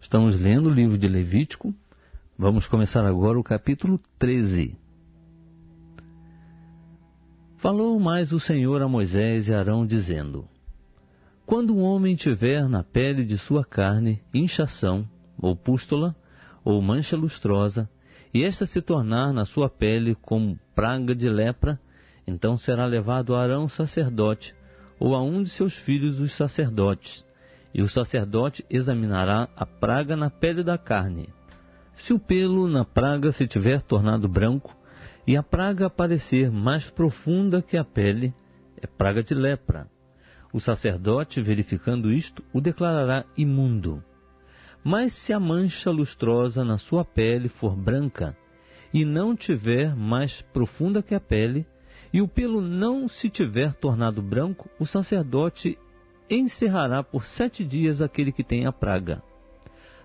Estamos lendo o livro de Levítico. Vamos começar agora o capítulo 13. Falou mais o Senhor a Moisés e Arão, dizendo: Quando um homem tiver na pele de sua carne inchação, ou pústula, ou mancha lustrosa, e esta se tornar na sua pele como praga de lepra, então será levado a Arão sacerdote, ou a um de seus filhos os sacerdotes, e o sacerdote examinará a praga na pele da carne. Se o pelo na praga se tiver tornado branco, e a praga aparecer mais profunda que a pele, é praga de lepra. O sacerdote, verificando isto, o declarará imundo. Mas se a mancha lustrosa na sua pele for branca, e não tiver mais profunda que a pele, e o pelo não se tiver tornado branco, o sacerdote encerrará por 7 dias aquele que tem a praga.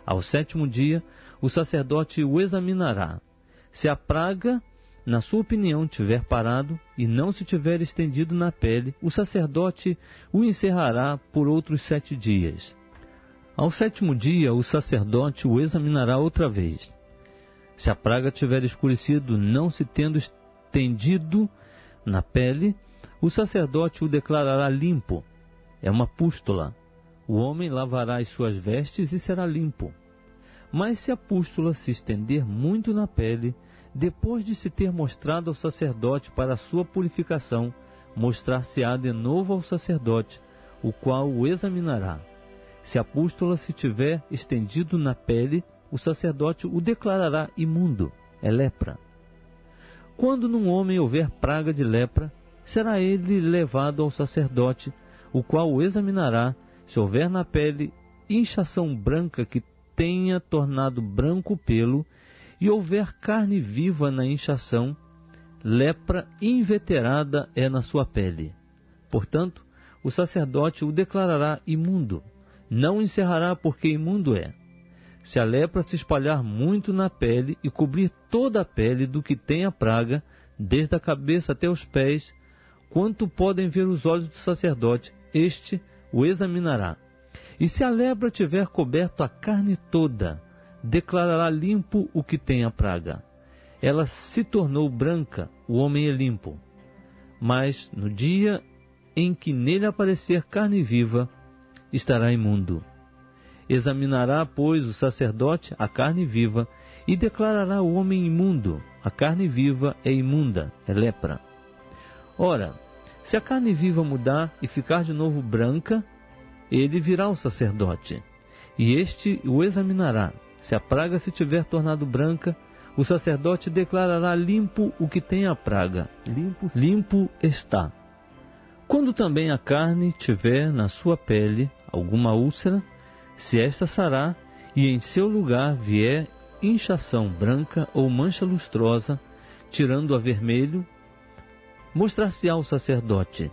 Ao 7º dia, o sacerdote o examinará. Se a praga, na sua opinião, tiver parado e não se tiver estendido na pele, o sacerdote o encerrará por outros 7 dias. Ao 7º dia, o sacerdote o examinará outra vez. Se a praga tiver escurecido, não se tendo estendido na pele, o sacerdote o declarará limpo. É uma pústula. O homem lavará as suas vestes e será limpo. Mas se a pústula se estender muito na pele, depois de se ter mostrado ao sacerdote para a sua purificação, mostrar-se-á de novo ao sacerdote, o qual o examinará. Se a pústula se tiver estendido na pele, o sacerdote o declarará imundo, é lepra. Quando num homem houver praga de lepra, será ele levado ao sacerdote, o qual o examinará. Se houver na pele inchação branca que tenha tornado branco o pelo, e houver carne viva na inchação, lepra inveterada é na sua pele. Portanto, o sacerdote o declarará imundo. Não o encerrará, porque imundo é. Se a lepra se espalhar muito na pele e cobrir toda a pele do que tem a praga, desde a cabeça até os pés, quanto podem ver os olhos do sacerdote, este o examinará. E se a lepra tiver coberto a carne toda, declarará limpo o que tem a praga. Ela se tornou branca, o homem é limpo. Mas no dia em que nele aparecer carne viva, estará imundo. Examinará, pois, o sacerdote a carne viva e declarará o homem imundo. A carne viva é imunda, é lepra. Ora, se a carne viva mudar e ficar de novo branca, ele virá ao sacerdote, e este o examinará. Se a praga se tiver tornado branca, o sacerdote declarará limpo o que tem a praga. Limpo está. Quando também a carne tiver na sua pele alguma úlcera, se esta sarar, e em seu lugar vier inchação branca ou mancha lustrosa, tirando-a vermelho, mostrar-se-á ao sacerdote,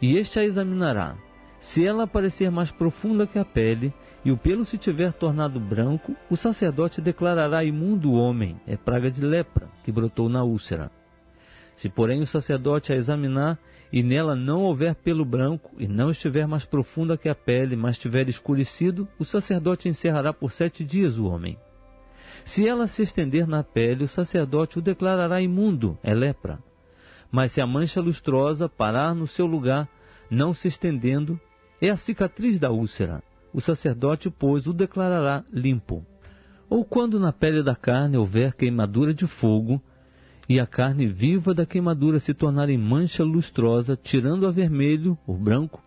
e este a examinará. Se ela aparecer mais profunda que a pele, e o pelo se tiver tornado branco, o sacerdote declarará imundo o homem, é praga de lepra, que brotou na úlcera. Se, porém, o sacerdote a examinar, e nela não houver pelo branco, e não estiver mais profunda que a pele, mas tiver escurecido, o sacerdote encerrará por 7 dias o homem. Se ela se estender na pele, o sacerdote o declarará imundo, é lepra. Mas se a mancha lustrosa parar no seu lugar, não se estendendo, é a cicatriz da úlcera. O sacerdote, pois, o declarará limpo. Ou quando na pele da carne houver queimadura de fogo, e a carne viva da queimadura se tornar em mancha lustrosa, tirando a vermelho, o branco,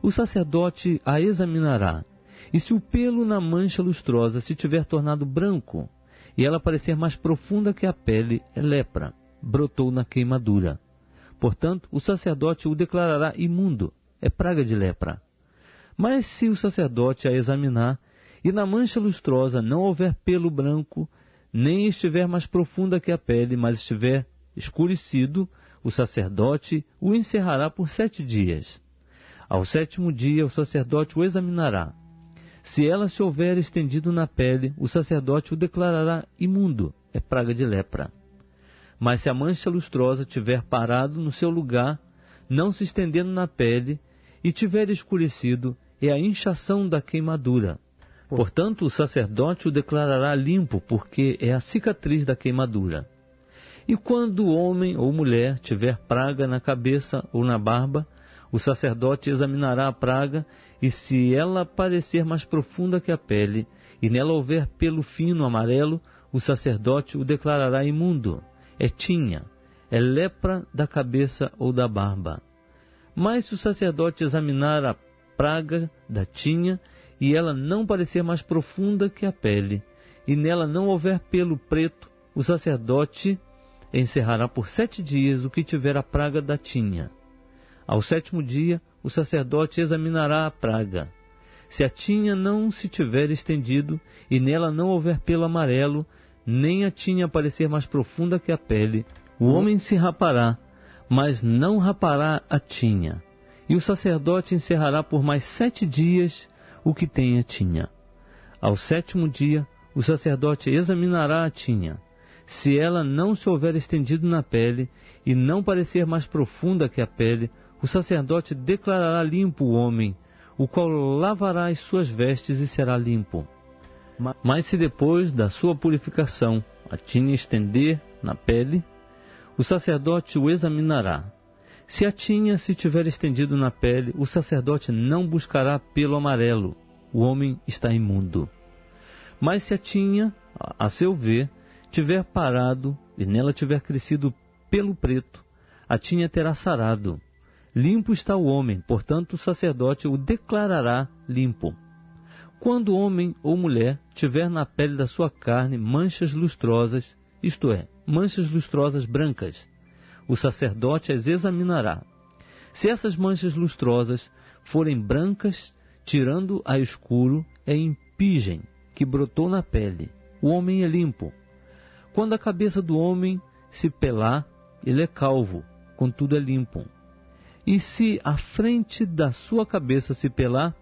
o sacerdote a examinará. E se o pelo na mancha lustrosa se tiver tornado branco, e ela parecer mais profunda que a pele, é lepra, brotou na queimadura. Portanto, o sacerdote o declarará imundo, é praga de lepra. Mas se o sacerdote a examinar, e na mancha lustrosa não houver pelo branco, nem estiver mais profunda que a pele, mas estiver escurecido, o sacerdote o encerrará por 7 dias. Ao 7º dia, o sacerdote o examinará. Se ela se houver estendido na pele, o sacerdote o declarará imundo, é praga de lepra. Mas se a mancha lustrosa tiver parado no seu lugar, não se estendendo na pele, e tiver escurecido, é a inchação da queimadura. Portanto, o sacerdote o declarará limpo, porque é a cicatriz da queimadura. E quando homem ou mulher tiver praga na cabeça ou na barba, o sacerdote examinará a praga, e se ela parecer mais profunda que a pele, e nela houver pelo fino amarelo, o sacerdote o declarará imundo. É tinha, é lepra da cabeça ou da barba. Mas se o sacerdote examinar a praga da tinha, e ela não parecer mais profunda que a pele, e nela não houver pelo preto, o sacerdote encerrará por 7 dias o que tiver a praga da tinha. Ao 7º dia, o sacerdote examinará a praga. Se a tinha não se tiver estendido, e nela não houver pelo amarelo, nem a tinha parecer mais profunda que a pele, o homem se rapará, mas não rapará a tinha. E o sacerdote encerrará por mais 7 dias o que tem a tinha. Ao 7º dia, o sacerdote examinará a tinha. Se ela não se houver estendido na pele, e não parecer mais profunda que a pele, o sacerdote declarará limpo o homem, o qual lavará as suas vestes e será limpo. Mas se depois da sua purificação a tinha estender na pele, o sacerdote o examinará. Se a tinha se tiver estendido na pele, o sacerdote não buscará pelo amarelo, o homem está imundo. Mas se a tinha, a seu ver, tiver parado e nela tiver crescido pelo preto, a tinha terá sarado. Limpo está o homem, portanto o sacerdote o declarará limpo. Quando o homem ou mulher tiver na pele da sua carne manchas lustrosas, isto é, manchas lustrosas brancas, o sacerdote as examinará. Se essas manchas lustrosas forem brancas, tirando a escuro, é impigem, que brotou na pele. O homem é limpo. Quando a cabeça do homem se pelar, ele é calvo, contudo é limpo. E se a frente da sua cabeça se pelar,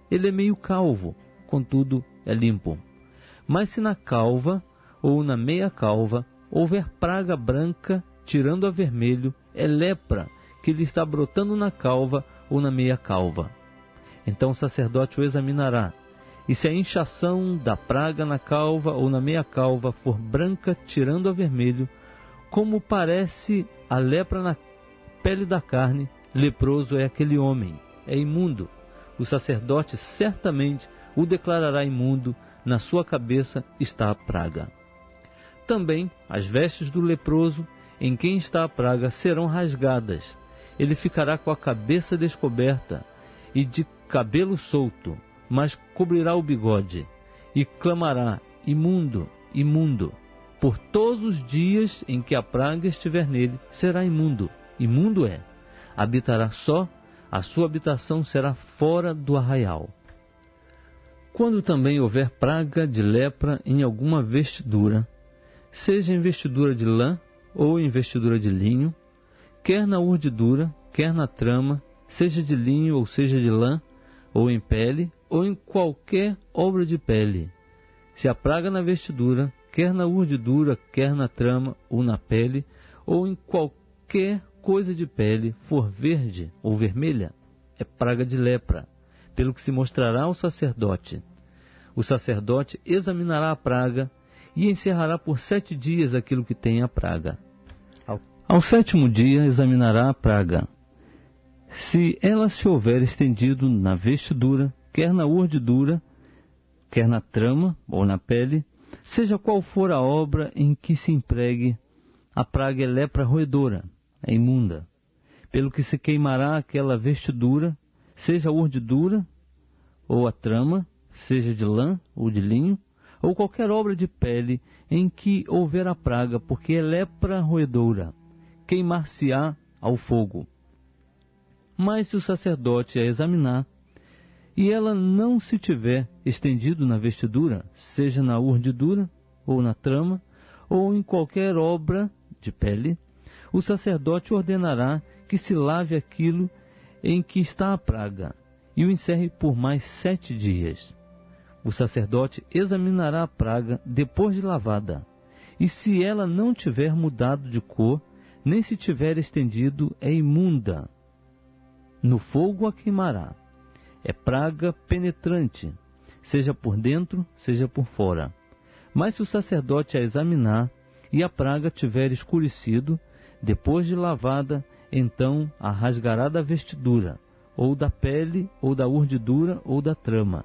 ele é meio calvo, contudo é limpo. Mas se na calva ou na meia calva houver praga branca, tirando a vermelho, é lepra que lhe está brotando na calva ou na meia calva. Então o sacerdote o examinará, e se a inchação da praga na calva ou na meia calva for branca, tirando a vermelho, como parece a lepra na pele da carne, leproso é aquele homem, é imundo. O sacerdote certamente o declarará imundo, na sua cabeça está a praga. Também as vestes do leproso, em quem está a praga, serão rasgadas. Ele ficará com a cabeça descoberta e de cabelo solto, mas cobrirá o bigode, e clamará: imundo, imundo. Por todos os dias em que a praga estiver nele, será imundo. Imundo é. Habitará só, a sua habitação será fora do arraial. Quando também houver praga de lepra em alguma vestidura, seja em vestidura de lã ou em vestidura de linho, quer na urdidura, quer na trama, seja de linho ou seja de lã, ou em pele, ou em qualquer obra de pele. Se a praga na vestidura, quer na urdidura, quer na trama, ou na pele, ou em qualquer coisa de pele, for verde ou vermelha, é praga de lepra, pelo que se mostrará ao sacerdote. O sacerdote examinará a praga e encerrará por 7 dias aquilo que tem a praga. Ao 7º dia examinará a praga. Se ela se houver estendido na vestidura, quer na urdidura, quer na trama ou na pele, seja qual for a obra em que se empregue, a praga é lepra roedora, é imunda. Pelo que se queimará aquela vestidura, seja a urdidura ou a trama, seja de lã ou de linho, ou qualquer obra de pele em que houver a praga, porque é lepra roedora, queimar-se-á ao fogo. Mas se o sacerdote a examinar, e ela não se tiver estendido na vestidura, seja na urdidura, ou na trama, ou em qualquer obra de pele, o sacerdote ordenará que se lave aquilo em que está a praga, e o encerre por mais 7 dias. O sacerdote examinará a praga depois de lavada, e se ela não tiver mudado de cor, nem se tiver estendido, é imunda. No fogo a queimará. É praga penetrante. seja por dentro, seja por fora. Mas se o sacerdote a examinar, e a praga tiver escurecido, depois de lavada, então a rasgará da vestidura, ou da pele, ou da urdidura, ou da trama.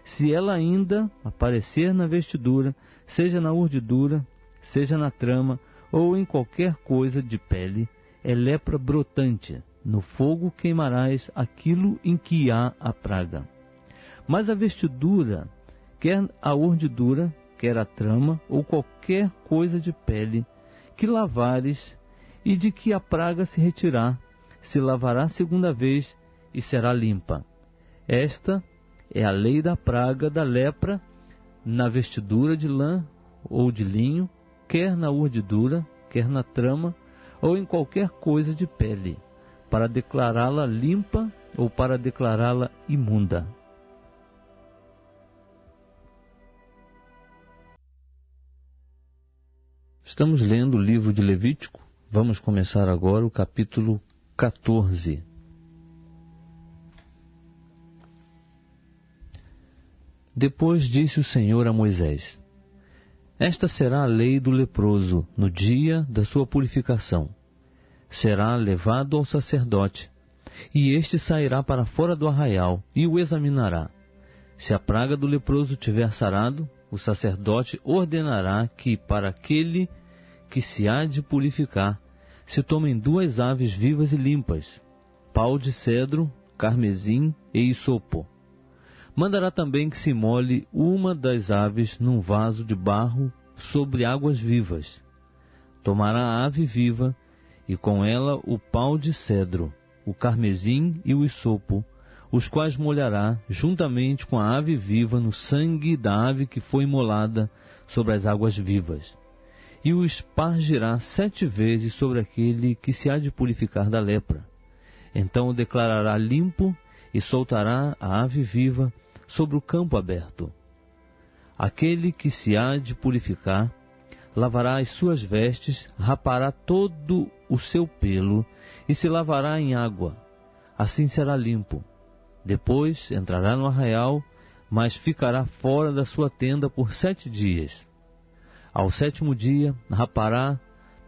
Se ela ainda aparecer na vestidura, seja na urdidura, seja na trama, ou em qualquer coisa de pele, é lepra brotante. No fogo queimarás aquilo em que há a praga. Mas a vestidura, quer a urdidura, quer a trama, ou qualquer coisa de pele, que lavares, e de que a praga se retirar, se lavará segunda vez, e será limpa. Esta é a lei da praga da lepra na vestidura de lã ou de linho, quer na urdidura, quer na trama, ou em qualquer coisa de pele, para declará-la limpa ou para declará-la imunda. Estamos lendo o livro de Levítico. Vamos começar agora o capítulo 14. Depois disse o Senhor a Moisés: Esta será a lei do leproso no dia da sua purificação. Será levado ao sacerdote, e este sairá para fora do arraial e o examinará. Se a praga do leproso tiver sarado, o sacerdote ordenará que, para aquele que se há de purificar, se tomem 2 aves vivas e limpas, pau de cedro, carmesim e hisopo. Mandará também que se molhe uma das aves num vaso de barro sobre águas vivas. Tomará a ave viva, e com ela o pau de cedro, o carmesim e o hisopo, os quais molhará juntamente com a ave viva no sangue da ave que foi imolada sobre as águas vivas, e o espargirá 7 vezes sobre aquele que se há de purificar da lepra. Então o declarará limpo e soltará a ave viva sobre o campo aberto. Aquele que se há de purificar lavará as suas vestes, rapará todo o seu pelo e se lavará em água. Assim será limpo. Depois entrará no arraial, mas ficará fora da sua tenda por 7 dias. Ao 7º dia, rapará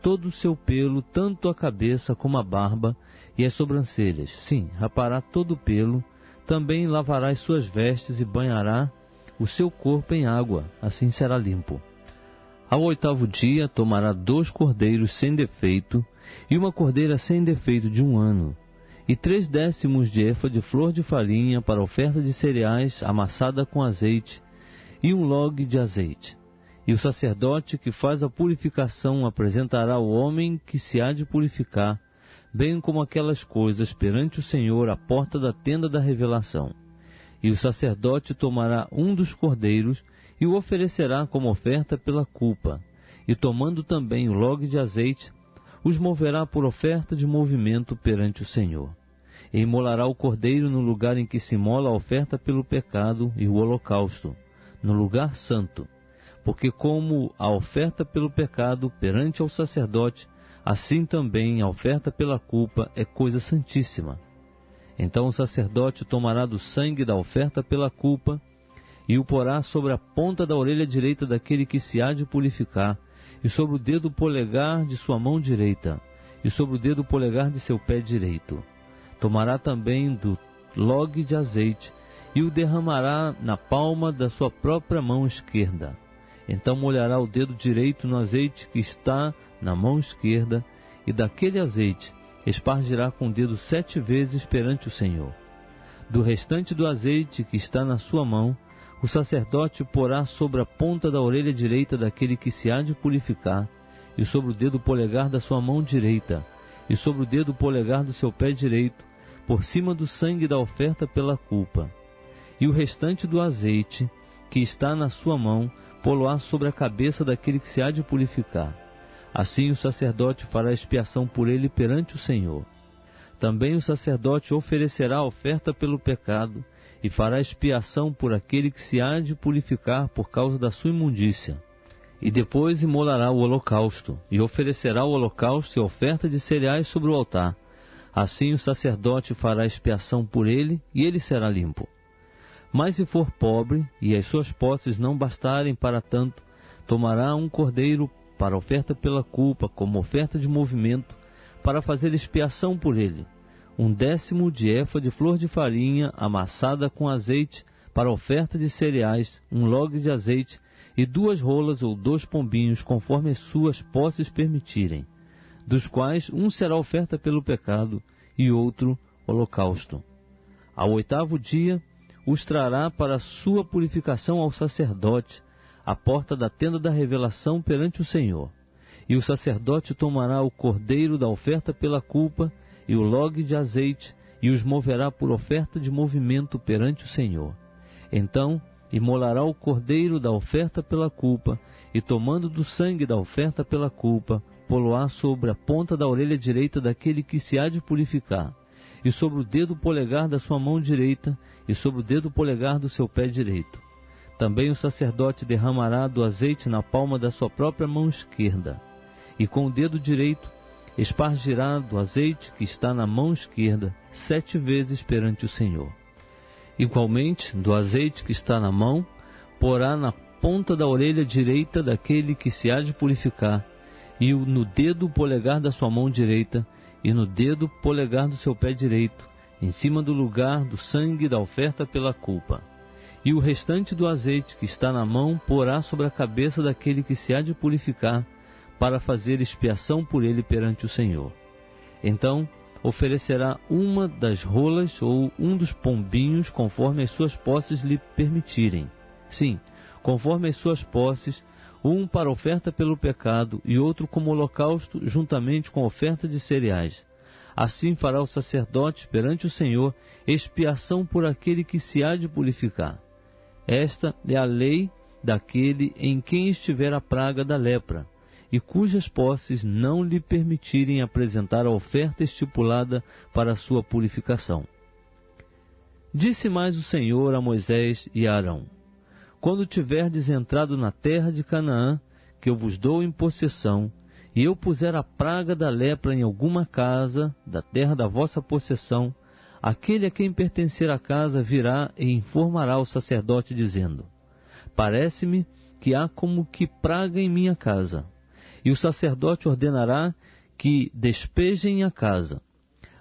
todo o seu pelo, tanto a cabeça como a barba e as sobrancelhas. Sim, rapará todo o pelo. Também lavará as suas vestes e banhará o seu corpo em água. Assim será limpo. Ao 8º dia, tomará 2 cordeiros sem defeito e uma cordeira sem defeito de 1 ano, e 3/10 de efa de flor de farinha para oferta de cereais amassada com azeite, e 1 log de azeite. E o sacerdote que faz a purificação apresentará o homem que se há de purificar, bem como aquelas coisas perante o Senhor à porta da tenda da revelação. E o sacerdote tomará 1 dos cordeiros e o oferecerá como oferta pela culpa, e tomando também o log de azeite, os moverá por oferta de movimento perante o Senhor. E imolará o cordeiro no lugar em que se imola a oferta pelo pecado e o holocausto, no lugar santo, porque como a oferta pelo pecado perante ao sacerdote, assim também a oferta pela culpa é coisa santíssima. Então o sacerdote tomará do sangue da oferta pela culpa e o porá sobre a ponta da orelha direita daquele que se há de purificar, e sobre o dedo polegar de sua mão direita, e sobre o dedo polegar de seu pé direito. Tomará também do log de azeite, e o derramará na palma da sua própria mão esquerda. Então molhará o dedo direito no azeite que está na mão esquerda, e daquele azeite espargirá com o dedo 7 vezes perante o Senhor. Do restante do azeite que está na sua mão, o sacerdote porá sobre a ponta da orelha direita daquele que se há de purificar, e sobre o dedo polegar da sua mão direita, e sobre o dedo polegar do seu pé direito, por cima do sangue da oferta pela culpa. E o restante do azeite que está na sua mão, pô-lo-á sobre a cabeça daquele que se há de purificar. Assim o sacerdote fará expiação por ele perante o Senhor. Também o sacerdote oferecerá a oferta pelo pecado, e fará expiação por aquele que se há de purificar por causa da sua imundícia. E depois imolará o holocausto, e oferecerá o holocausto e a oferta de cereais sobre o altar. Assim o sacerdote fará expiação por ele, e ele será limpo. Mas se for pobre, e as suas posses não bastarem para tanto, tomará um cordeiro para oferta pela culpa, como oferta de movimento, para fazer expiação por ele, 1/10 de efa de flor de farinha amassada com azeite, para oferta de cereais, 1 log de azeite, e 2 rolas ou 2 pombinhos, conforme as suas posses permitirem, dos quais um será oferta pelo pecado, e outro holocausto. Ao 8º dia, os trará para sua purificação ao sacerdote, à porta da tenda da revelação perante o Senhor. E o sacerdote tomará o cordeiro da oferta pela culpa e o log de azeite, e os moverá por oferta de movimento perante o Senhor. Então imolará o cordeiro da oferta pela culpa, e tomando do sangue da oferta pela culpa, pô-lo-á sobre a ponta da orelha direita daquele que se há de purificar, e sobre o dedo polegar da sua mão direita, e sobre o dedo polegar do seu pé direito. Também o sacerdote derramará do azeite na palma da sua própria mão esquerda, e com o dedo direito espargirá do azeite que está na mão esquerda 7 vezes perante o Senhor. Igualmente, do azeite que está na mão, porá na ponta da orelha direita daquele que se há de purificar, e no dedo polegar da sua mão direita, e no dedo polegar do seu pé direito, em cima do lugar do sangue da oferta pela culpa. E o restante do azeite que está na mão porá sobre a cabeça daquele que se há de purificar, para fazer expiação por ele perante o Senhor. Então oferecerá uma das rolas ou um dos pombinhos, conforme as suas posses lhe permitirem. Sim, conforme as suas posses, um para oferta pelo pecado e outro como holocausto, juntamente com oferta de cereais. Assim fará o sacerdote perante o Senhor expiação por aquele que se há de purificar. Esta é a lei daquele em quem estiver a praga da lepra, e cujas posses não lhe permitirem apresentar a oferta estipulada para a sua purificação. Disse mais o Senhor a Moisés e a Arão: quando tiverdes entrado na terra de Canaã, que eu vos dou em possessão, e eu puser a praga da lepra em alguma casa da terra da vossa possessão, aquele a quem pertencer a casa virá e informará o sacerdote, dizendo: parece-me que há como que praga em minha casa. E o sacerdote ordenará que despejem a casa,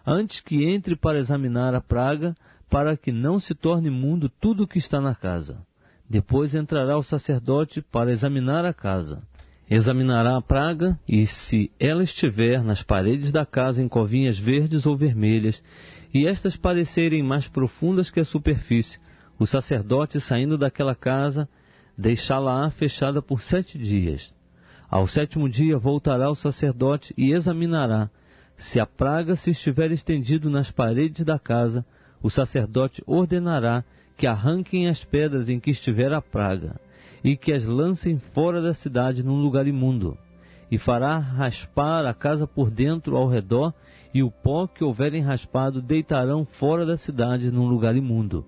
antes que entre para examinar a praga, para que não se torne imundo tudo o que está na casa. Depois entrará o sacerdote para examinar a casa. Examinará a praga, e se ela estiver nas paredes da casa em covinhas verdes ou vermelhas, e estas parecerem mais profundas que a superfície, o sacerdote, saindo daquela casa, deixá-la fechada por 7 dias. Ao 7º dia voltará o sacerdote e examinará. Se a praga se estiver estendido nas paredes da casa, o sacerdote ordenará que arranquem as pedras em que estiver a praga, e que as lancem fora da cidade num lugar imundo. E fará raspar a casa por dentro ao redor, e o pó que houverem raspado deitarão fora da cidade num lugar imundo.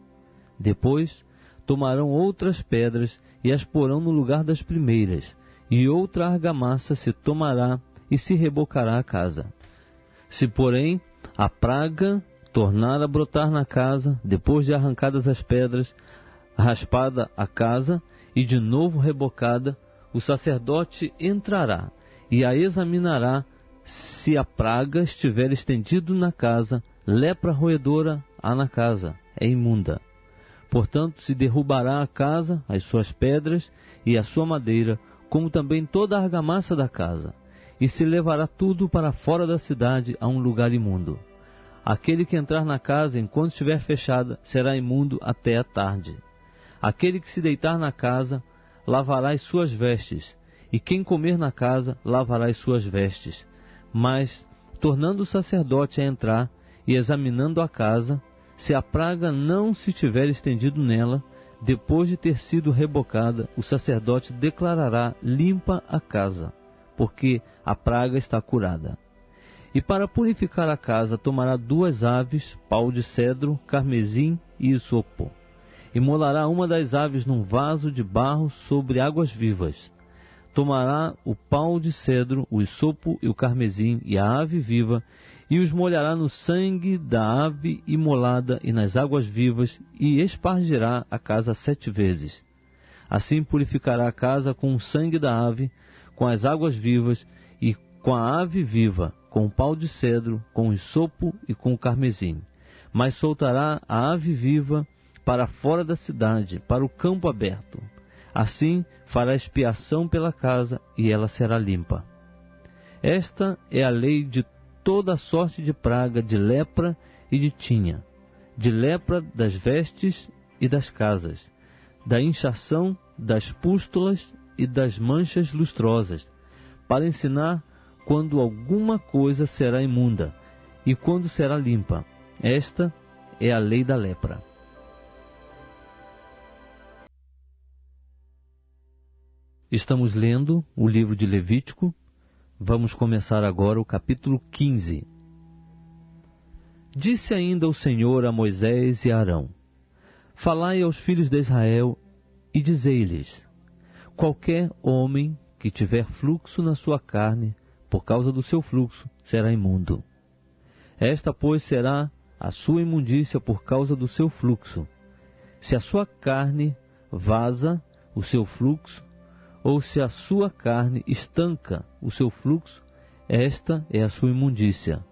Depois tomarão outras pedras e as porão no lugar das primeiras, e outra argamassa se tomará e se rebocará a casa. Se, porém, a praga tornar a brotar na casa, depois de arrancadas as pedras, raspada a casa e de novo rebocada, o sacerdote entrará e a examinará. Se a praga estiver estendido na casa, lepra roedora há na casa, é imunda. Portanto, se derrubará a casa, as suas pedras e a sua madeira, como também toda a argamassa da casa, e se levará tudo para fora da cidade a um lugar imundo. Aquele que entrar na casa enquanto estiver fechada será imundo até a tarde. Aquele que se deitar na casa lavará as suas vestes, e quem comer na casa lavará as suas vestes. Mas, tornando o sacerdote a entrar e examinando a casa, se a praga não se tiver estendido nela, depois de ter sido rebocada, o sacerdote declarará limpa a casa, porque a praga está curada. E para purificar a casa tomará 2 aves, pau de cedro, carmesim e isopo. E molará uma das aves num vaso de barro sobre águas vivas. Tomará o pau de cedro, o isopo e o carmesim e a ave viva, e os molhará no sangue da ave imolada e nas águas vivas, e espargirá a casa 7 vezes. Assim purificará a casa com o sangue da ave, com as águas vivas e com a ave viva, com o pau de cedro, com o hisopo e com o carmesim. Mas soltará a ave viva para fora da cidade, para o campo aberto. Assim fará expiação pela casa, e ela será limpa. Esta é a lei de toda a sorte de praga, de lepra e de tinha, de lepra das vestes e das casas, da inchação, das pústulas e das manchas lustrosas, para ensinar quando alguma coisa será imunda e quando será limpa. Esta é a lei da lepra. Estamos lendo o livro de Levítico. Vamos começar agora o capítulo 15. Disse ainda o Senhor a Moisés e a Arão: Falai aos filhos de Israel e dizei-lhes: Qualquer homem que tiver fluxo na sua carne, por causa do seu fluxo, será imundo. Esta, pois, será a sua imundícia por causa do seu fluxo. Se a sua carne vaza o seu fluxo, ou se a sua carne estanca o seu fluxo, esta é a sua imundícia.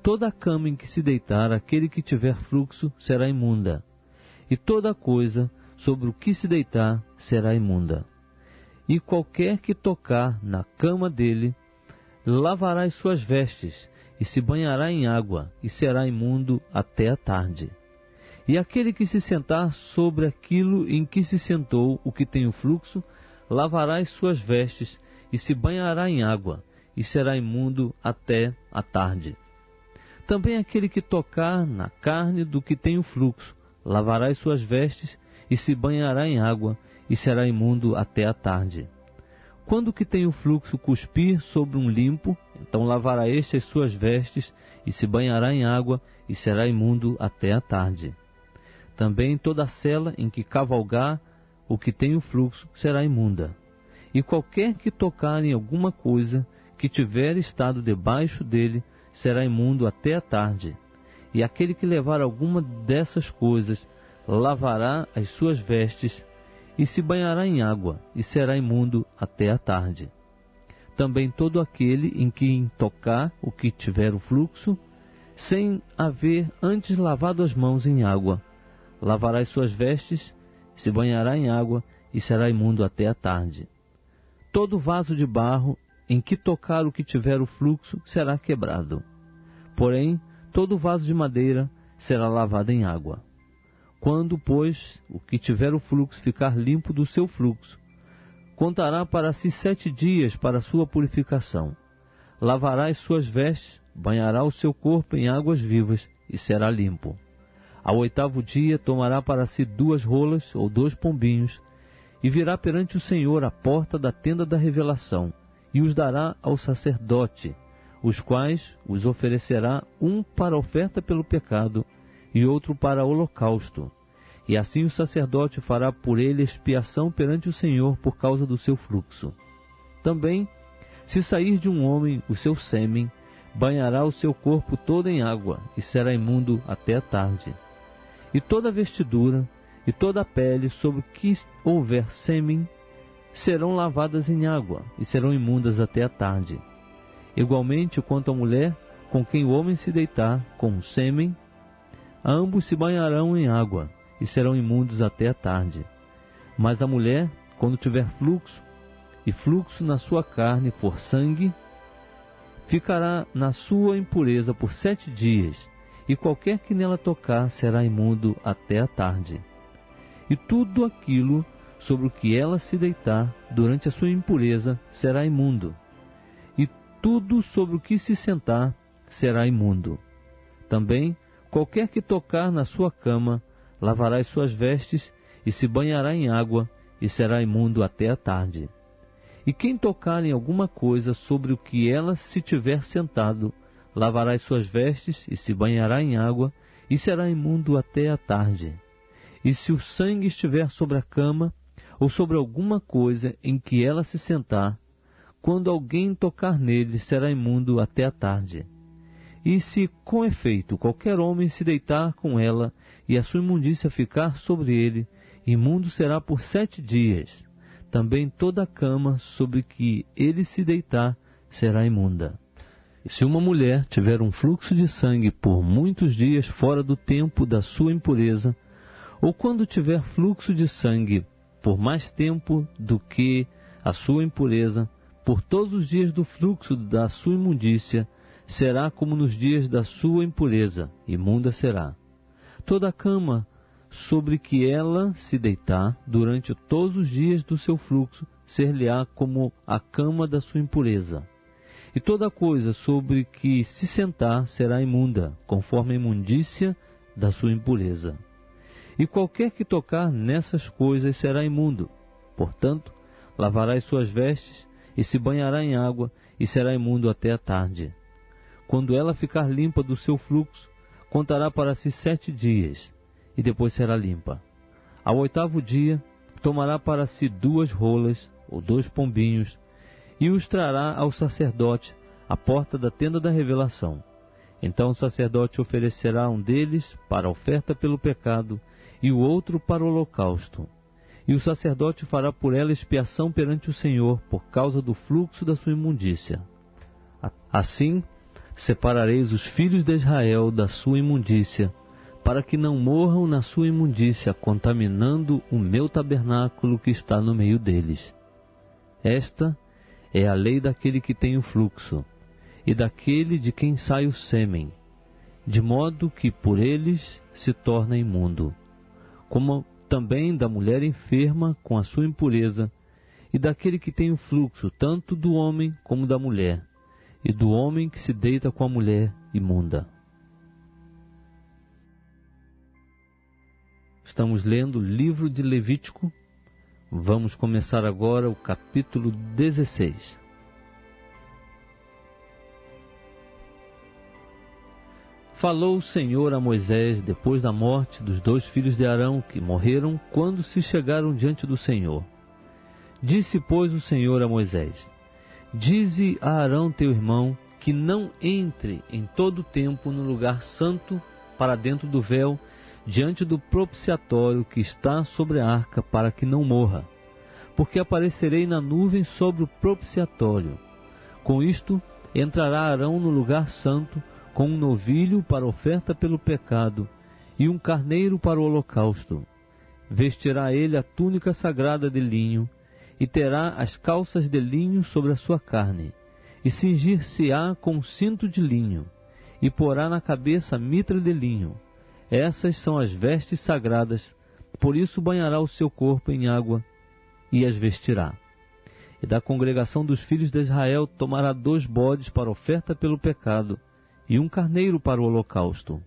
Toda a cama em que se deitar aquele que tiver fluxo será imunda, e toda coisa sobre o que se deitar será imunda. E qualquer que tocar na cama dele, lavará as suas vestes, e se banhará em água, e será imundo até a tarde. E aquele que se sentar sobre aquilo em que se sentou o que tem o fluxo, lavará as suas vestes, e se banhará em água, e será imundo até a tarde. Também aquele que tocar na carne do que tem o fluxo, lavará as suas vestes, e se banhará em água, e será imundo até a tarde. Quando o que tem o fluxo cuspir sobre um limpo, então lavará este as suas vestes, e se banhará em água, e será imundo até a tarde. Também toda a sela em que cavalgar o que tem o fluxo será imunda. E qualquer que tocar em alguma coisa que tiver estado debaixo dele será imundo até a tarde. E aquele que levar alguma dessas coisas lavará as suas vestes e se banhará em água, e será imundo até a tarde. Também todo aquele em quem tocar o que tiver o fluxo, sem haver antes lavado as mãos em água, lavará as suas vestes, se banhará em água, e será imundo até a tarde. Todo vaso de barro em que tocar o que tiver o fluxo será quebrado. Porém, todo vaso de madeira será lavado em água. Quando, pois, o que tiver o fluxo ficar limpo do seu fluxo, contará para si 7 dias para a sua purificação. Lavará as suas vestes, banhará o seu corpo em águas vivas, e será limpo. Ao 8º dia tomará para si 2 rolas ou 2 pombinhos, e virá perante o Senhor à porta da tenda da revelação, e os dará ao sacerdote, os quais os oferecerá, um para oferta pelo pecado, e outro para holocausto. E assim o sacerdote fará por ele expiação perante o Senhor por causa do seu fluxo. Também, se sair de um homem o seu sêmen, banhará o seu corpo todo em água, e será imundo até a tarde. E toda a vestidura e toda a pele sobre que houver sêmen serão lavadas em água, e serão imundas até a tarde. Igualmente, quanto à mulher com quem o homem se deitar com o sêmen, ambos se banharão em água, e serão imundos até a tarde. Mas a mulher, quando tiver fluxo, e fluxo na sua carne for sangue, ficará na sua impureza por 7 dias, e qualquer que nela tocar será imundo até a tarde. E tudo aquilo sobre o que ela se deitar durante a sua impureza será imundo, e tudo sobre o que se sentar será imundo. Também, qualquer que tocar na sua cama, lavará as suas vestes, e se banhará em água, e será imundo até a tarde. E quem tocar em alguma coisa sobre o que ela se tiver sentado, lavará as suas vestes, e se banhará em água, e será imundo até a tarde. E se o sangue estiver sobre a cama, ou sobre alguma coisa em que ela se sentar, quando alguém tocar nele, será imundo até a tarde. E se, com efeito, qualquer homem se deitar com ela, e a sua imundícia ficar sobre ele, imundo será por 7 dias. Também toda a cama sobre que ele se deitar será imunda. E se uma mulher tiver um fluxo de sangue por muitos dias fora do tempo da sua impureza, ou quando tiver fluxo de sangue por mais tempo do que a sua impureza, por todos os dias do fluxo da sua imundícia, será como nos dias da sua impureza, imunda será. Toda a cama sobre que ela se deitar durante todos os dias do seu fluxo, ser-lhe-á como a cama da sua impureza. E toda coisa sobre que se sentar será imunda, conforme a imundícia da sua impureza. E qualquer que tocar nessas coisas será imundo. Portanto, lavará as suas vestes, e se banhará em água, e será imundo até a tarde. Quando ela ficar limpa do seu fluxo, contará para si 7 dias, e depois será limpa. Ao 8º dia, tomará para si 2 rolas, ou 2 pombinhos, e os trará ao sacerdote à porta da tenda da revelação. Então o sacerdote oferecerá um deles para a oferta pelo pecado, e o outro para o holocausto. E o sacerdote fará por ela expiação perante o Senhor, por causa do fluxo da sua imundícia. Assim, separareis os filhos de Israel da sua imundícia, para que não morram na sua imundícia, contaminando o meu tabernáculo que está no meio deles. Esta é a lei daquele que tem o fluxo, e daquele de quem sai o sêmen, de modo que por eles se torna imundo, como também da mulher enferma com a sua impureza, e daquele que tem o fluxo, tanto do homem como da mulher, e do homem que se deita com a mulher imunda. Estamos lendo o livro de Levítico. Vamos começar agora o capítulo 16. Falou o Senhor a Moisés depois da morte dos 2 filhos de Arão, que morreram quando se chegaram diante do Senhor. Disse, pois, o Senhor a Moisés: Dize a Arão teu irmão que não entre em todo o tempo no lugar santo para dentro do véu, diante do propiciatório que está sobre a arca, para que não morra, porque aparecerei na nuvem sobre o propiciatório. Com isto entrará Arão no lugar santo, com um novilho para oferta pelo pecado, e um carneiro para o holocausto. Vestirá ele a túnica sagrada de linho, e terá as calças de linho sobre a sua carne, e cingir-se-á com um cinto de linho, e porá na cabeça a mitra de linho. Essas são as vestes sagradas, por isso banhará o seu corpo em água, e as vestirá. E da congregação dos filhos de Israel tomará 2 bodes para oferta pelo pecado, e um carneiro para o holocausto.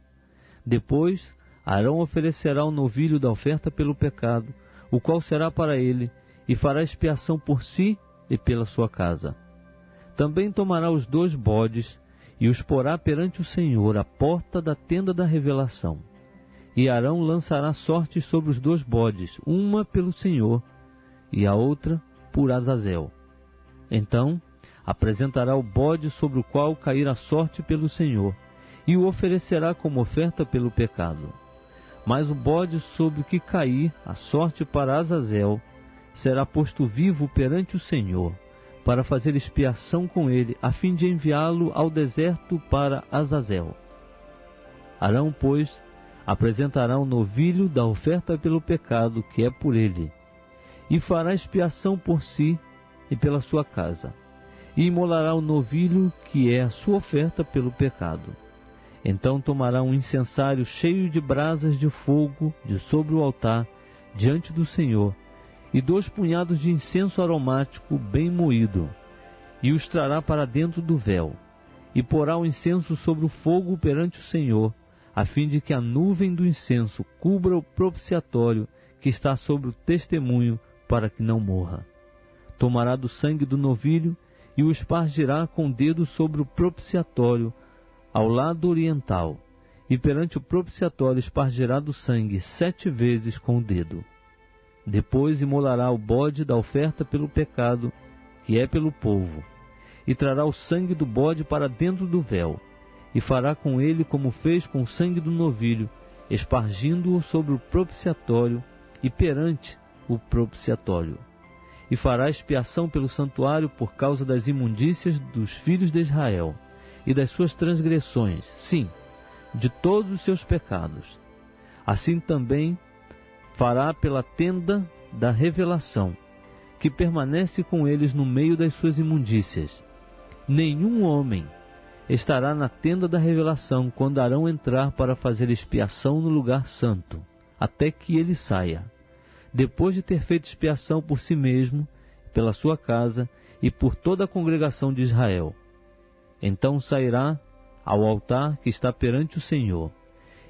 Depois, Arão oferecerá o novilho da oferta pelo pecado, o qual será para ele, e fará expiação por si e pela sua casa. Também tomará os 2 bodes, e os porá perante o Senhor à porta da tenda da revelação. E Arão lançará sortes sobre os 2 bodes, uma pelo Senhor, e a outra por Azazel. Então, apresentará o bode sobre o qual cair a sorte pelo Senhor, e o oferecerá como oferta pelo pecado. Mas o bode sobre o que cair a sorte para Azazel será posto vivo perante o Senhor, para fazer expiação com ele, a fim de enviá-lo ao deserto para Azazel. Arão, pois, apresentará o novilho da oferta pelo pecado, que é por ele, e fará expiação por si e pela sua casa, e imolará o novilho, que é a sua oferta pelo pecado. Então tomará um incensário cheio de brasas de fogo de sobre o altar, diante do Senhor, e 2 punhados de incenso aromático bem moído, e os trará para dentro do véu, e porá o incenso sobre o fogo perante o Senhor, a fim de que a nuvem do incenso cubra o propiciatório que está sobre o testemunho, para que não morra. Tomará do sangue do novilho, e o espargirá com o dedo sobre o propiciatório, ao lado oriental, e perante o propiciatório espargirá do sangue 7 vezes com o dedo. Depois imolará o bode da oferta pelo pecado, que é pelo povo, e trará o sangue do bode para dentro do véu, e fará com ele como fez com o sangue do novilho, espargindo-o sobre o propiciatório e perante o propiciatório. E fará expiação pelo santuário por causa das imundícias dos filhos de Israel e das suas transgressões, sim, de todos os seus pecados. Assim também fará pela tenda da revelação, que permanece com eles no meio das suas imundícias. Nenhum homem estará na tenda da revelação quando Arão entrar para fazer expiação no lugar santo, até que ele saia, depois de ter feito expiação por si mesmo, pela sua casa e por toda a congregação de Israel. Então sairá ao altar que está perante o Senhor,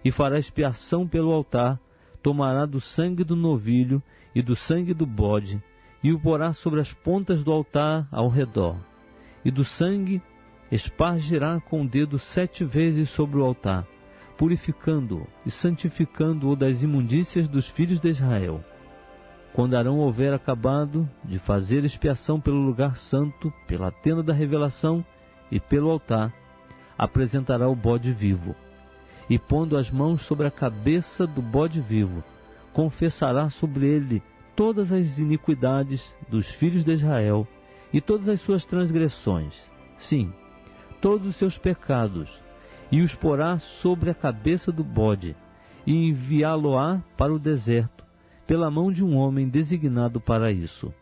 e fará expiação pelo altar, tomará do sangue do novilho e do sangue do bode, e o porá sobre as pontas do altar ao redor, e do sangue espargirá com o dedo 7 vezes sobre o altar, purificando-o e santificando-o das imundícias dos filhos de Israel. Quando Arão houver acabado de fazer expiação pelo lugar santo, pela tenda da revelação e pelo altar, apresentará o bode vivo, e pondo as mãos sobre a cabeça do bode vivo, confessará sobre ele todas as iniquidades dos filhos de Israel e todas as suas transgressões, sim, todos os seus pecados, e os porá sobre a cabeça do bode, e enviá-lo-á para o deserto, pela mão de um homem designado para isso.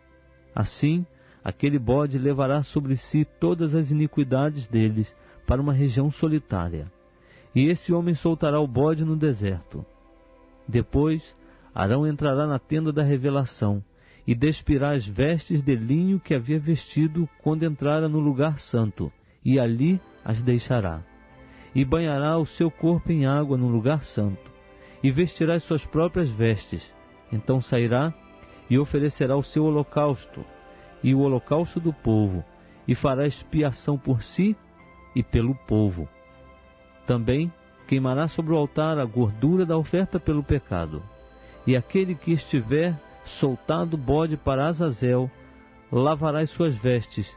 Assim, aquele bode levará sobre si todas as iniquidades deles para uma região solitária, e esse homem soltará o bode no deserto. Depois, Arão entrará na tenda da revelação, e despirá as vestes de linho que havia vestido quando entrara no lugar santo, e ali as deixará. E banhará o seu corpo em água no lugar santo, e vestirá as suas próprias vestes. Então sairá e oferecerá o seu holocausto, e o holocausto do povo, e fará expiação por si e pelo povo. Também queimará sobre o altar a gordura da oferta pelo pecado. E aquele que estiver soltado o bode para Azazel, lavará as suas vestes,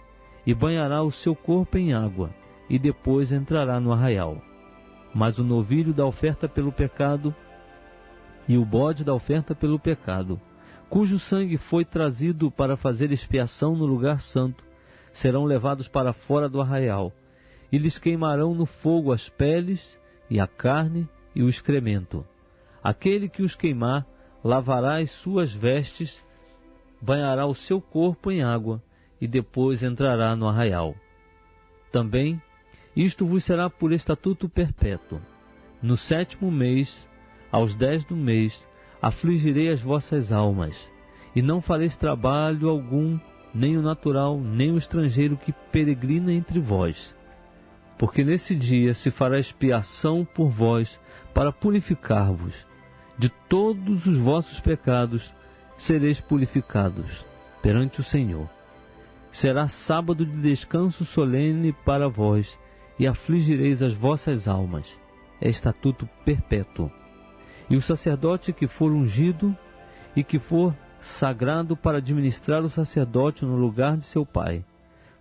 e banhará o seu corpo em água, e depois entrará no arraial. Mas o novilho da oferta pelo pecado e o bode da oferta pelo pecado, cujo sangue foi trazido para fazer expiação no lugar santo, serão levados para fora do arraial, e lhes queimarão no fogo as peles e a carne e o excremento. Aquele que os queimar lavará as suas vestes, banhará o seu corpo em água, e depois entrará no arraial. Também isto vos será por estatuto perpétuo. No 7º mês, aos 10 do mês, afligirei as vossas almas, e não fareis trabalho algum, nem o natural, nem o estrangeiro que peregrina entre vós. Porque nesse dia se fará expiação por vós, para purificar-vos. De todos os vossos pecados sereis purificados perante o Senhor. Será sábado de descanso solene para vós, e afligireis as vossas almas. É estatuto perpétuo. E o sacerdote que for ungido e que for sagrado para administrar o sacerdote no lugar de seu pai,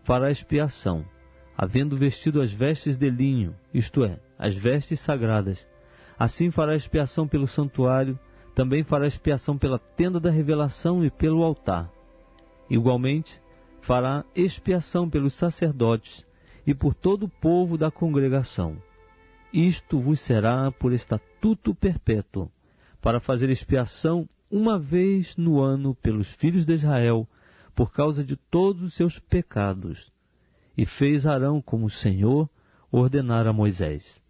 fará expiação, havendo vestido as vestes de linho, isto é, as vestes sagradas. Assim fará expiação pelo santuário, também fará expiação pela tenda da revelação e pelo altar. Igualmente, fará expiação pelos sacerdotes e por todo o povo da congregação. Isto vos será por estatuto perpétuo, para fazer expiação uma vez no ano pelos filhos de Israel, por causa de todos os seus pecados. E fez Arão como o Senhor ordenara a Moisés.